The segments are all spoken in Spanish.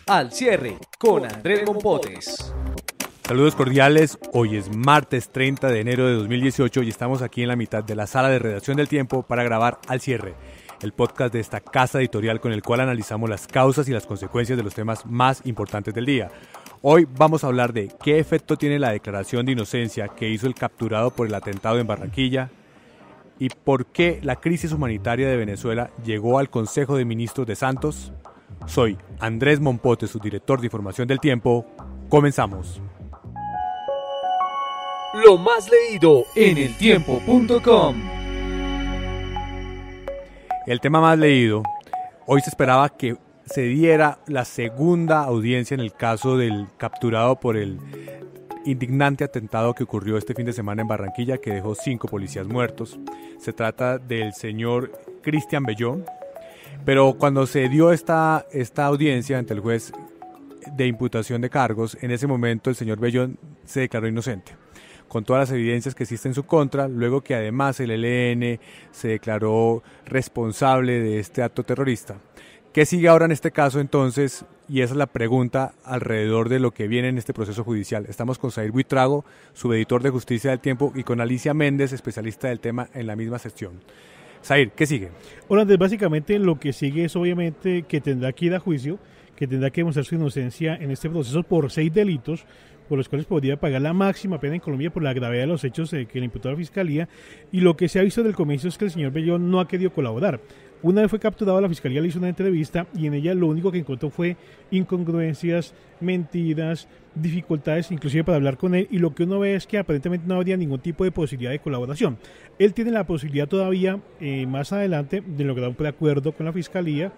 Al cierre con Andrés Mompotes. Saludos cordiales, hoy es martes 30 de enero de 2018 y estamos aquí en la mitad de la sala de redacción del Tiempo para grabar Al cierre, el podcast de esta casa editorial con el cual analizamos las causas y las consecuencias de los temas más importantes del día. Hoy vamos a hablar de qué efecto tiene la declaración de inocencia que hizo el capturado por el atentado en Barranquilla y por qué la crisis humanitaria de Venezuela llegó al Consejo de Ministros de Santos. Soy Andrés Mompotes, subdirector de Información del Tiempo. Comenzamos. Lo más leído en eltiempo.com. El tema más leído. Hoy se esperaba que se diera la segunda audiencia en el caso del capturado por el indignante atentado que ocurrió este fin de semana en Barranquilla, que dejó 5 policías muertos. Se trata del señor Cristian Bellón. Pero cuando se dio esta audiencia ante el juez de imputación de cargos, en ese momento el señor Bellón se declaró inocente, con todas las evidencias que existen en su contra, luego que además el ELN se declaró responsable de este acto terrorista. ¿Qué sigue ahora en este caso entonces? Y esa es la pregunta alrededor de lo que viene en este proceso judicial. Estamos con Zair Buitrago, subeditor de Justicia del Tiempo, y con Alicia Méndez, especialista del tema en la misma sección. Zair, ¿qué sigue? Hola, Andrés, básicamente lo que sigue es obviamente que tendrá que ir a juicio, que tendrá que demostrar su inocencia en este proceso por 6 delitos, por los cuales podría pagar la máxima pena en Colombia por la gravedad de los hechos que le imputó a la Fiscalía. Y lo que se ha visto del comienzo es que el señor Bellón no ha querido colaborar. Una vez fue capturado, la Fiscalía le hizo una entrevista y en ella lo único que encontró fue incongruencias, mentiras, dificultades inclusive para hablar con él, y lo que uno ve es que aparentemente no habría ningún tipo de posibilidad de colaboración. Él tiene la posibilidad todavía, más adelante, de lograr un preacuerdo con la Fiscalía,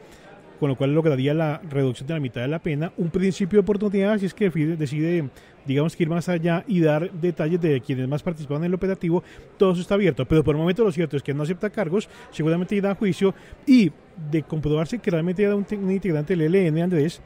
con lo cual lograría la reducción de la mitad de la pena, un principio de oportunidad si es que decide, digamos, que ir más allá y dar detalles de quienes más participaban en el operativo. Todo eso está abierto, pero por el momento lo cierto es que no acepta cargos, seguramente irá a juicio, y de comprobarse que realmente era un integrante del ELN, Andrés,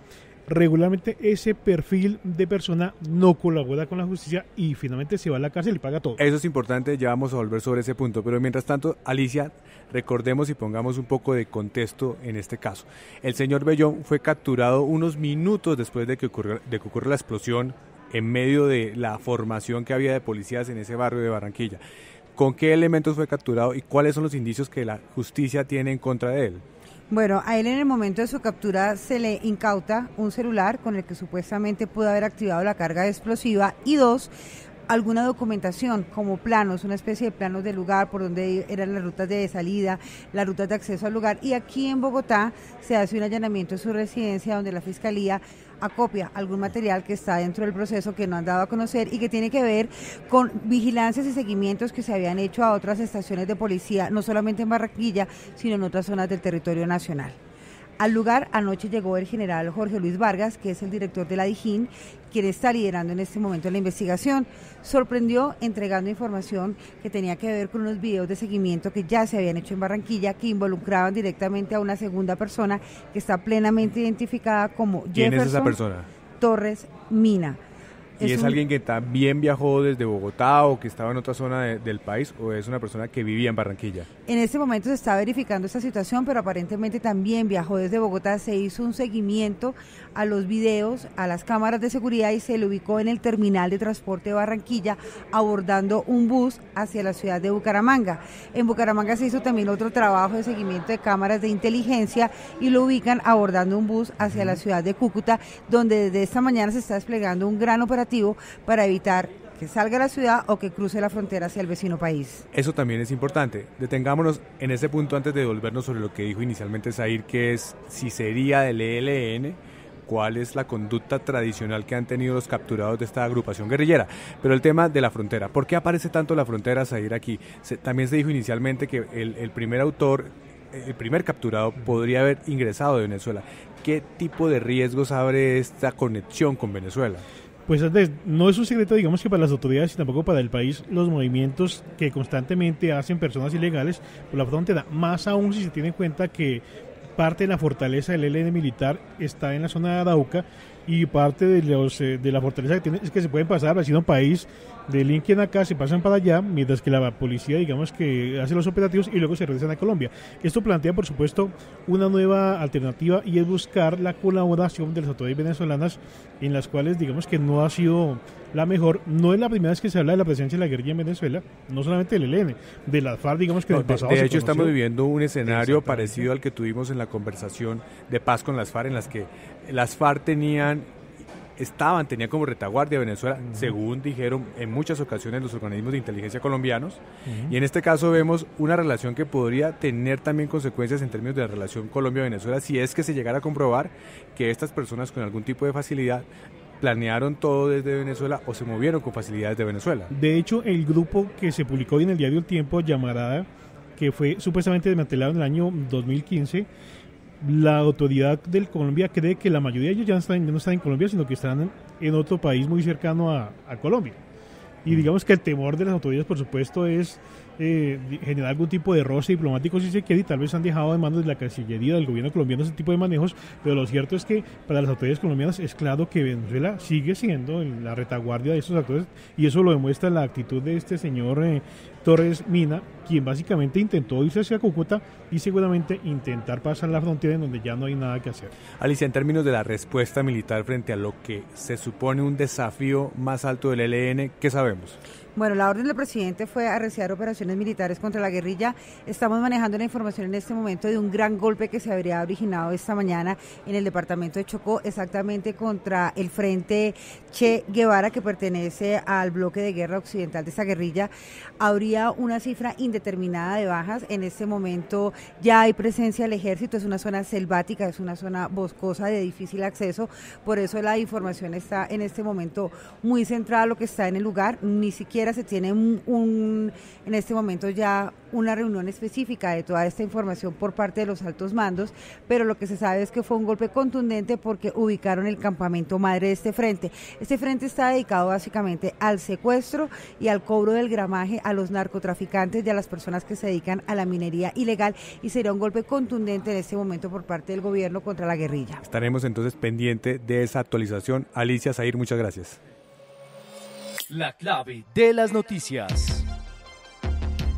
regularmente ese perfil de persona no colabora con la justicia y finalmente se va a la cárcel y paga todo. Eso es importante, ya vamos a volver sobre ese punto, pero mientras tanto, Alicia, recordemos y pongamos un poco de contexto en este caso. El señor Bellón fue capturado unos minutos después de que ocurrió la explosión en medio de la formación que había de policías en ese barrio de Barranquilla. ¿Con qué elementos fue capturado y cuáles son los indicios que la justicia tiene en contra de él? Bueno, a él en el momento de su captura se le incauta un celular con el que supuestamente pudo haber activado la carga explosiva y 2, alguna documentación como planos, una especie de planos del lugar por donde eran las rutas de salida, las rutas de acceso al lugar. Y aquí en Bogotá se hace un allanamiento en su residencia donde la Fiscalía acopia algún material que está dentro del proceso que no han dado a conocer y que tiene que ver con vigilancias y seguimientos que se habían hecho a otras estaciones de policía, no solamente en Barranquilla, sino en otras zonas del territorio nacional. Al lugar anoche llegó el general Jorge Luis Vargas, que es el director de la DIJÍN, quien está liderando en este momento la investigación. Sorprendió entregando información que tenía que ver con unos videos de seguimiento que ya se habían hecho en Barranquilla, que involucraban directamente a una segunda persona que está plenamente identificada como ¿Quién Jefferson es esa persona? Torres Mina. ¿Y es alguien que también viajó desde Bogotá o que estaba en otra zona del país, o es una persona que vivía en Barranquilla? En este momento se está verificando esta situación, pero aparentemente también viajó desde Bogotá. Se hizo un seguimiento a los videos, a las cámaras de seguridad, y se le ubicó en el terminal de transporte de Barranquilla abordando un bus hacia la ciudad de Bucaramanga. En Bucaramanga se hizo también otro trabajo de seguimiento de cámaras de inteligencia y lo ubican abordando un bus hacia la ciudad de Cúcuta, donde desde esta mañana se está desplegando un gran operativo para evitar que salga a la ciudad o que cruce la frontera hacia el vecino país. Eso también es importante. Detengámonos en ese punto antes de devolvernos sobre lo que dijo inicialmente Zair, que es si sería del ELN, cuál es la conducta tradicional que han tenido los capturados de esta agrupación guerrillera. Pero el tema de la frontera, ¿por qué aparece tanto la frontera, Zair, aquí? También se dijo inicialmente que el primer autor, el primer capturado, podría haber ingresado de Venezuela. ¿Qué tipo de riesgos abre esta conexión con Venezuela? Pues Andrés, no es un secreto, digamos, que para las autoridades y tampoco para el país, los movimientos que constantemente hacen personas ilegales por la frontera, más aún si se tiene en cuenta que parte de la fortaleza del ELN militar está en la zona de Arauca, y parte de la fortaleza que tiene es que se pueden pasar al vecino país, delinquen acá, se pasan para allá, mientras que la policía, digamos, que hace los operativos y luego se regresan a Colombia. Esto plantea, por supuesto, una nueva alternativa, y es buscar la colaboración de las autoridades venezolanas, en las cuales, digamos, que no ha sido la mejor. No es la primera vez que se habla de la presencia de la guerrilla en Venezuela, no solamente del ELN, de las FARC, digamos, que en el pasado de se hecho, conoció. estamos viviendo un escenario parecido al que tuvimos en la conversación de paz con las FARC, en las que las FARC tenían como retaguardia de Venezuela, según dijeron en muchas ocasiones los organismos de inteligencia colombianos, y en este caso vemos una relación que podría tener también consecuencias en términos de la relación Colombia-Venezuela, si es que se llegara a comprobar que estas personas con algún tipo de facilidad planearon todo desde Venezuela o se movieron con facilidades de Venezuela. De hecho, el grupo que se publicó hoy en el diario El Tiempo, Llamarada, que fue supuestamente desmantelado en el año 2015, la autoridad de Colombia cree que la mayoría de ellos ya no están en Colombia, sino que están en otro país muy cercano a Colombia. Y digamos que el temor de las autoridades, por supuesto, es generar algún tipo de roce diplomático, si se quiere, y tal vez han dejado de manos de la Cancillería, del gobierno colombiano, ese tipo de manejos, pero lo cierto es que para las autoridades colombianas es claro que Venezuela sigue siendo la retaguardia de estos actores, y eso lo demuestra la actitud de este señor Torres Mina, quien básicamente intentó irse hacia Cúcuta y seguramente intentar pasar la frontera en donde ya no hay nada que hacer. Alicia, en términos de la respuesta militar frente a lo que se supone un desafío más alto del ELN, ¿qué sabemos? Bueno, la orden del presidente fue arreciar operaciones militares contra la guerrilla. Estamos manejando la información en este momento de un gran golpe que se habría originado esta mañana en el departamento de Chocó, exactamente contra el Frente Che Guevara, que pertenece al bloque de guerra occidental de esta guerrilla. Habría una cifra indeterminada de bajas. En este momento ya hay presencia del ejército, es una zona selvática, es una zona boscosa de difícil acceso, por eso la información está en este momento muy centrada a lo que está en el lugar. Ni siquiera se tiene en este momento ya una reunión específica de toda esta información por parte de los altos mandos, pero lo que se sabe es que fue un golpe contundente porque ubicaron el campamento madre de este frente. Este frente está dedicado básicamente al secuestro y al cobro del gramaje a los narcotraficantes y a las personas que se dedican a la minería ilegal, y sería un golpe contundente en este momento por parte del gobierno contra la guerrilla. Estaremos entonces pendientes de esa actualización. Alicia Zahir, muchas gracias. La clave de las noticias.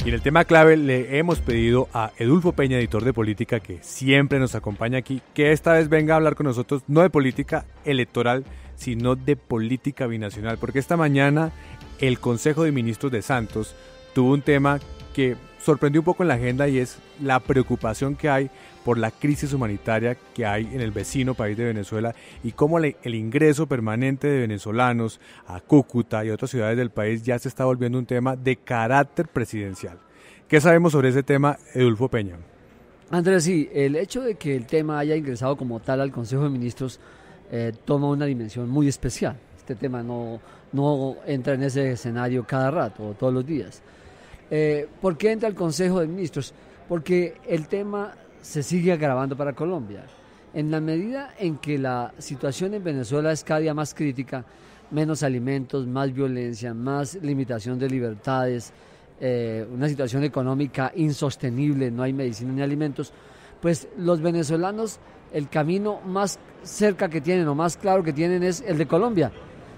Y en el tema clave le hemos pedido a Edulfo Peña, editor de política, que siempre nos acompaña aquí, que esta vez venga a hablar con nosotros no de política electoral, sino de política binacional, porque esta mañana el Consejo de Ministros de Santos tuvo un tema que sorprendió un poco en la agenda, y es la preocupación que hay por la crisis humanitaria que hay en el vecino país de Venezuela, y cómo el ingreso permanente de venezolanos a Cúcuta y otras ciudades del país ya se está volviendo un tema de carácter presidencial. ¿Qué sabemos sobre ese tema, Edulfo Peña? Andrés, sí, el hecho de que el tema haya ingresado como tal al Consejo de Ministros toma una dimensión muy especial. Este tema no entra en ese escenario cada rato o todos los días. ¿Por qué entra al Consejo de Ministros? Porque el tema se sigue agravando para Colombia. En la medida en que la situación en Venezuela es cada día más crítica, menos alimentos, más violencia, más limitación de libertades, una situación económica insostenible, no hay medicina ni alimentos, pues los venezolanos, el camino más cerca que tienen o más claro que tienen es el de Colombia.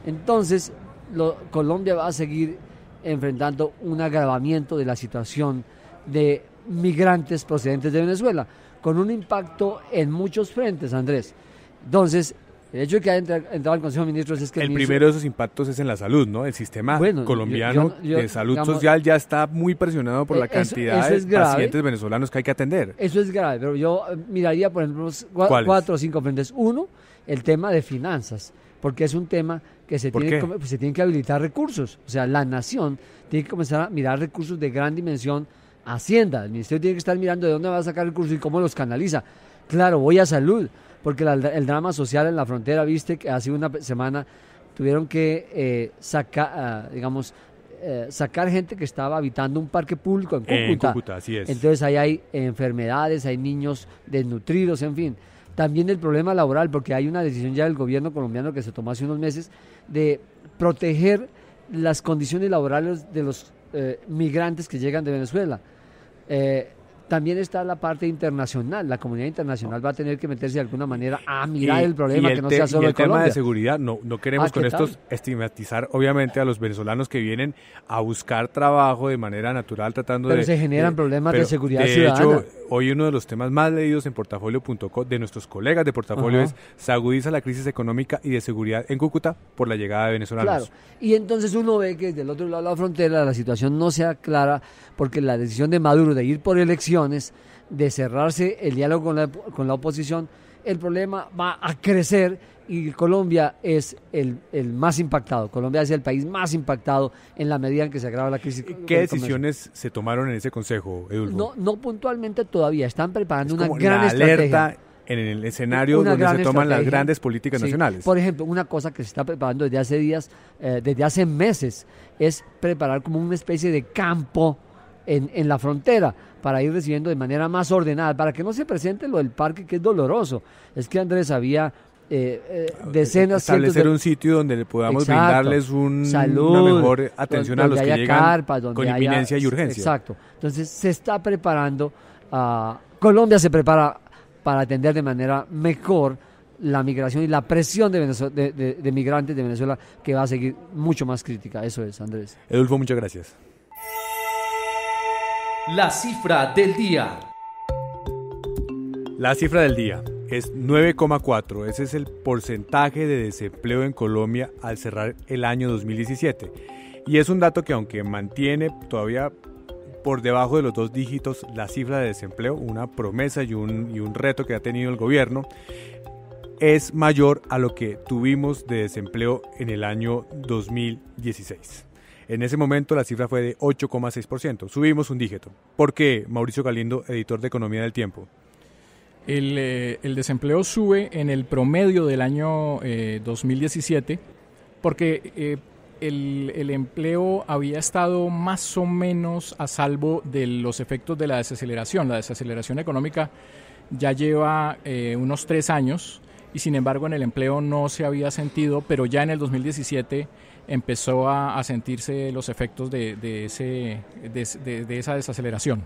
Entonces, Colombia va a seguir enfrentando un agravamiento de la situación de migrantes procedentes de Venezuela, con un impacto en muchos frentes, Andrés. Entonces, el hecho de que haya entrado al Consejo de Ministros es que... El primero de esos impactos es en la salud, ¿no? El sistema colombiano de salud social ya está muy presionado por la cantidad de pacientes venezolanos que hay que atender. Eso es grave, pero yo miraría, por ejemplo, 4 o 5 frentes. Uno, el tema de finanzas, porque es un tema que se tienen que habilitar recursos. O sea, la nación tiene que comenzar a mirar recursos de gran dimensión. Hacienda, el ministerio tiene que estar mirando de dónde va a sacar recursos y cómo los canaliza. Claro, voy a salud, porque el drama social en la frontera, viste que hace una semana tuvieron que sacar gente que estaba habitando un parque público en Cúcuta. En Cúcuta, así es. Entonces ahí hay enfermedades, hay niños desnutridos, en fin. También el problema laboral, porque hay una decisión ya del gobierno colombiano que se tomó hace unos meses de proteger las condiciones laborales de los migrantes que llegan de Venezuela. también está la parte internacional. La comunidad internacional va a tener que meterse de alguna manera a mirar el problema, que no sea solo el tema Colombia. de seguridad, no queremos con esto estigmatizar obviamente a los venezolanos que vienen a buscar trabajo de manera natural tratando pero se generan problemas de seguridad ciudadana. De hecho, hoy uno de los temas más leídos en portafolio.co de nuestros colegas de portafolio es: se agudiza la crisis económica y de seguridad en Cúcuta por la llegada de venezolanos. Claro, y entonces uno ve que del otro lado de la frontera la situación no sea clara, porque la decisión de Maduro de ir por elecciones, de cerrarse el diálogo con la oposición, el problema va a crecer y Colombia es el más impactado. Colombia es el país más impactado en la medida en que se agrava la crisis. ¿Qué decisiones se tomaron en ese consejo, Edulfo? No puntualmente todavía, están preparando una como gran la estrategia. Alerta en el escenario donde se toman las grandes políticas nacionales. Por ejemplo, una cosa que se está preparando desde hace días, desde hace meses, es preparar como una especie de campo en la frontera, para ir recibiendo de manera más ordenada, para que no se presente lo del parque, que es doloroso. Es que, Andrés, había decenas, establecer un sitio donde le podamos brindarles una mejor atención a los que llegan carpas, con inminencia y urgencia. Exacto. Entonces, se está preparando, Colombia se prepara para atender de manera mejor la migración y la presión de migrantes de Venezuela, que va a seguir mucho más crítica. Eso es, Andrés. Edulfo, muchas gracias. La cifra del día. La cifra del día es 9,4. Ese es el porcentaje de desempleo en Colombia al cerrar el año 2017. Y es un dato que, aunque mantiene todavía por debajo de los 2 dígitos la cifra de desempleo, una promesa y un reto que ha tenido el gobierno, es mayor a lo que tuvimos de desempleo en el año 2016. En ese momento la cifra fue de 8,6%. Subimos un dígito. ¿Por qué, Mauricio Galindo, editor de Economía del Tiempo? El desempleo sube en el promedio del año 2017 porque el empleo había estado más o menos a salvo de los efectos de la desaceleración. La desaceleración económica ya lleva unos 3 años y sin embargo en el empleo no se había sentido, pero ya en el 2017 empezó a sentirse los efectos de esa desaceleración.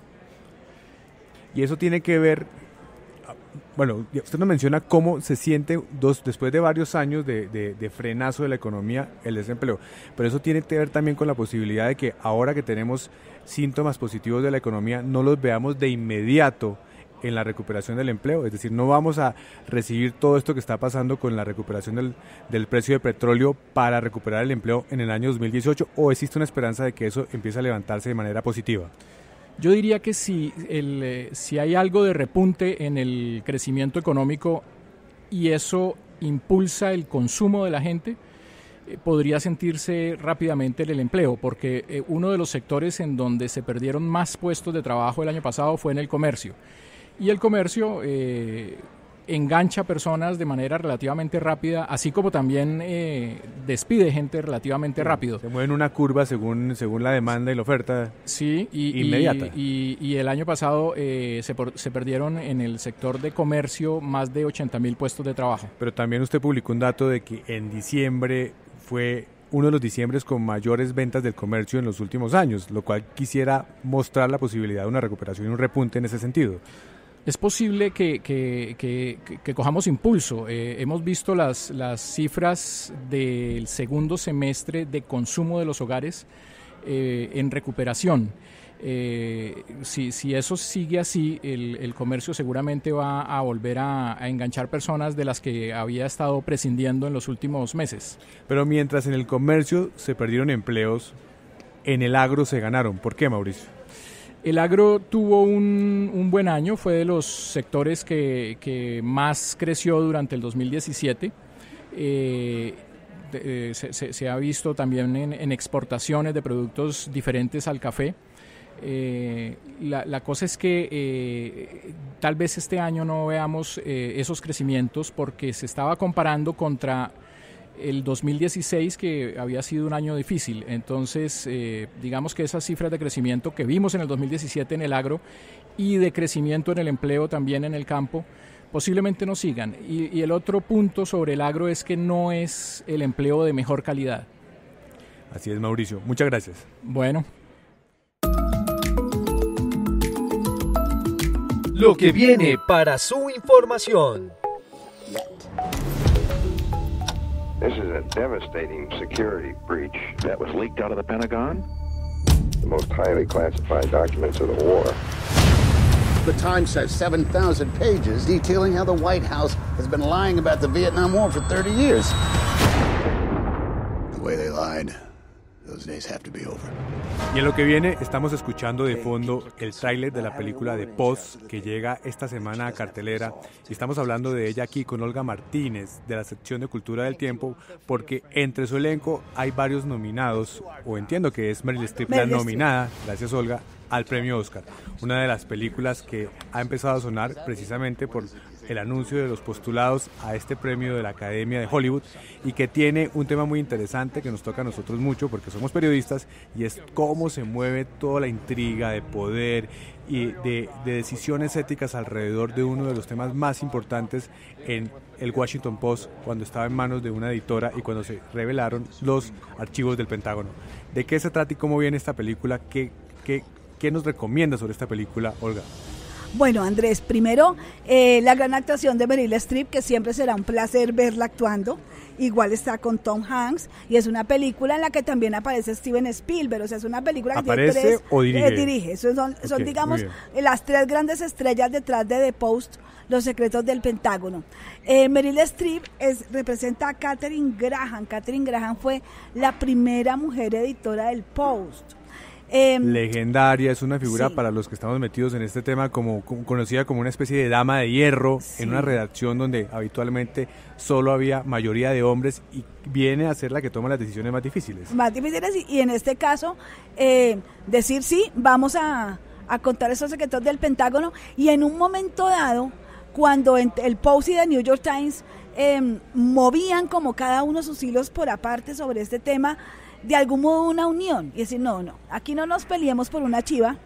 Y eso tiene que ver, bueno, usted nos menciona cómo se siente después de varios años de frenazo de la economía el desempleo, pero eso tiene que ver también con la posibilidad de que ahora que tenemos síntomas positivos de la economía no los veamos de inmediato en la recuperación del empleo, es decir, no vamos a recibir todo esto que está pasando con la recuperación del precio de petróleo para recuperar el empleo en el año 2018, o existe una esperanza de que eso empiece a levantarse de manera positiva. Yo diría que si hay algo de repunte en el crecimiento económico y eso impulsa el consumo de la gente, podría sentirse rápidamente el empleo, porque uno de los sectores en donde se perdieron más puestos de trabajo el año pasado fue en el comercio. Y el comercio engancha personas de manera relativamente rápida, así como también despide gente relativamente rápido. Se mueve en una curva según la demanda y la oferta. Sí, inmediata. Y el año pasado se perdieron en el sector de comercio más de 80,000 puestos de trabajo. Pero también usted publicó un dato de que en diciembre fue uno de los diciembres con mayores ventas del comercio en los últimos años, lo cual quisiera mostrar la posibilidad de una recuperación y un repunte en ese sentido. Es posible que cojamos impulso. Hemos visto las cifras del segundo semestre de consumo de los hogares en recuperación. Si eso sigue así, el comercio seguramente va a volver a enganchar personas de las que había estado prescindiendo en los últimos meses. Pero mientras en el comercio se perdieron empleos, en el agro se ganaron. ¿Por qué, Mauricio? El agro tuvo un buen año, fue de los sectores que más creció durante el 2017. Se ha visto también en exportaciones de productos diferentes al café. La cosa es que tal vez este año no veamos esos crecimientos porque se estaba comparando contra el 2016, que había sido un año difícil. Entonces, digamos que esas cifras de crecimiento que vimos en el 2017 en el agro y de crecimiento en el empleo también en el campo, posiblemente no sigan. Y el otro punto sobre el agro es que no es el empleo de mejor calidad. Así es, Mauricio. Muchas gracias. Bueno. lo que viene para su información. This is a devastating security breach that was leaked out of the Pentagon. The most highly classified documents of the war. The Times has 7,000 pages detailing how the White House has been lying about the Vietnam War for 30 years. The way they lied, those days have to be over. Y en lo que viene estamos escuchando de fondo el tráiler de la película de Pose que llega esta semana a cartelera y estamos hablando de ella aquí con Olga Martínez de la sección de Cultura del Tiempo porque entre su elenco hay varios nominados, o entiendo que es Meryl Streep la nominada, gracias Olga, al premio Oscar, una de las películas que ha empezado a sonar precisamente por el anuncio de los postulados a este premio de la Academia de Hollywood y que tiene un tema muy interesante que nos toca a nosotros mucho porque somos periodistas y es cómo se mueve toda la intriga de poder y de decisiones éticas alrededor de uno de los temas más importantes en el Washington Post cuando estaba en manos de una editora y cuando se revelaron los archivos del Pentágono. ¿De qué se trata y cómo viene esta película? ¿Qué nos recomienda sobre esta película, Olga? Bueno, Andrés, primero, la gran actuación de Meryl Streep, que siempre será un placer verla actuando. Igual está con Tom Hanks, y es una película en la que también aparece Steven Spielberg, o sea, es una película que ¿aparece tiene tres... o dirige? Dirige, son Okay, digamos, las tres grandes estrellas detrás de The Post, Los secretos del Pentágono. Meryl Streep representa a Katharine Graham. Katharine Graham fue la primera mujer editora del Post. Legendaria, es una figura sí. Para los que estamos metidos en este tema como conocida como una especie de dama de hierro sí. En una redacción donde habitualmente solo había mayoría de hombres y viene a ser la que toma las decisiones más difíciles. Y en este caso decir sí, vamos a contar esos secretos del Pentágono y en un momento dado cuando el Post y The New York Times movían como cada uno sus hilos por aparte sobre este tema, de algún modo una unión y decir no, aquí no nos peleemos por una chiva,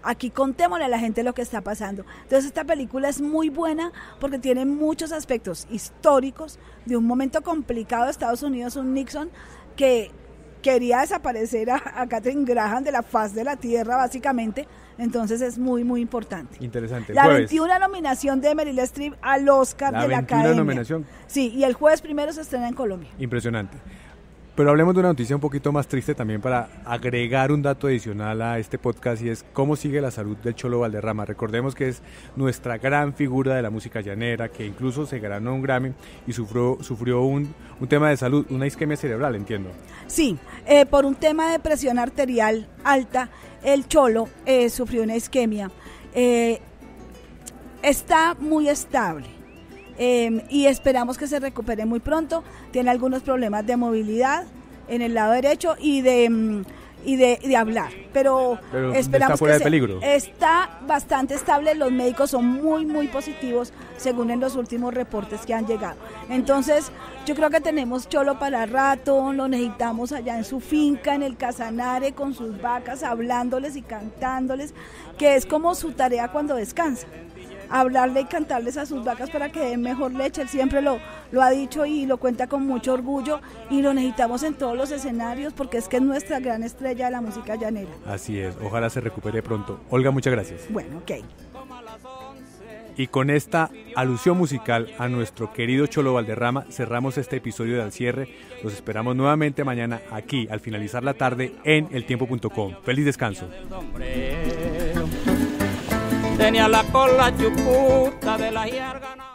aquí contémosle a la gente lo que está pasando. Entonces esta película es muy buena porque tiene muchos aspectos históricos de un momento complicado de Estados Unidos, un Nixon que quería desaparecer a Katharine Graham de la faz de la tierra básicamente, entonces es muy muy importante. Interesante. La 21 nominación de Meryl Streep al Oscar de la Academia. La 21 nominación. Sí, y el jueves primero se estrena en Colombia. Impresionante. Pero hablemos de una noticia un poquito más triste también para agregar un dato adicional a este podcast y es cómo sigue la salud del Cholo Valderrama. Recordemos que es nuestra gran figura de la música llanera, que incluso se ganó un Grammy y sufrió un tema de salud, una isquemia cerebral, entiendo. Sí, por un tema de presión arterial alta, el Cholo sufrió una isquemia. Está muy estable. Y esperamos que se recupere muy pronto. Tiene algunos problemas de movilidad en el lado derecho y de hablar, pero esperamos está fuera que de peligro. Está bastante estable. Los médicos son muy muy positivos según en los últimos reportes que han llegado. Entonces yo creo que tenemos Cholo para rato. Lo necesitamos allá en su finca, en el Casanare, con sus vacas, hablándoles y cantándoles, que es como su tarea cuando descansa, hablarle y cantarles a sus vacas para que den mejor leche. Él siempre lo ha dicho y lo cuenta con mucho orgullo y lo necesitamos en todos los escenarios porque es que es nuestra gran estrella de la música llanera. Así es, ojalá se recupere pronto. Olga, muchas gracias. Bueno, ok. Y con esta alusión musical a nuestro querido Cholo Valderrama cerramos este episodio de Al Cierre. Los esperamos nuevamente mañana aquí al finalizar la tarde en eltiempo.com. Feliz descanso. Tenía la cola chuputa de la hierga.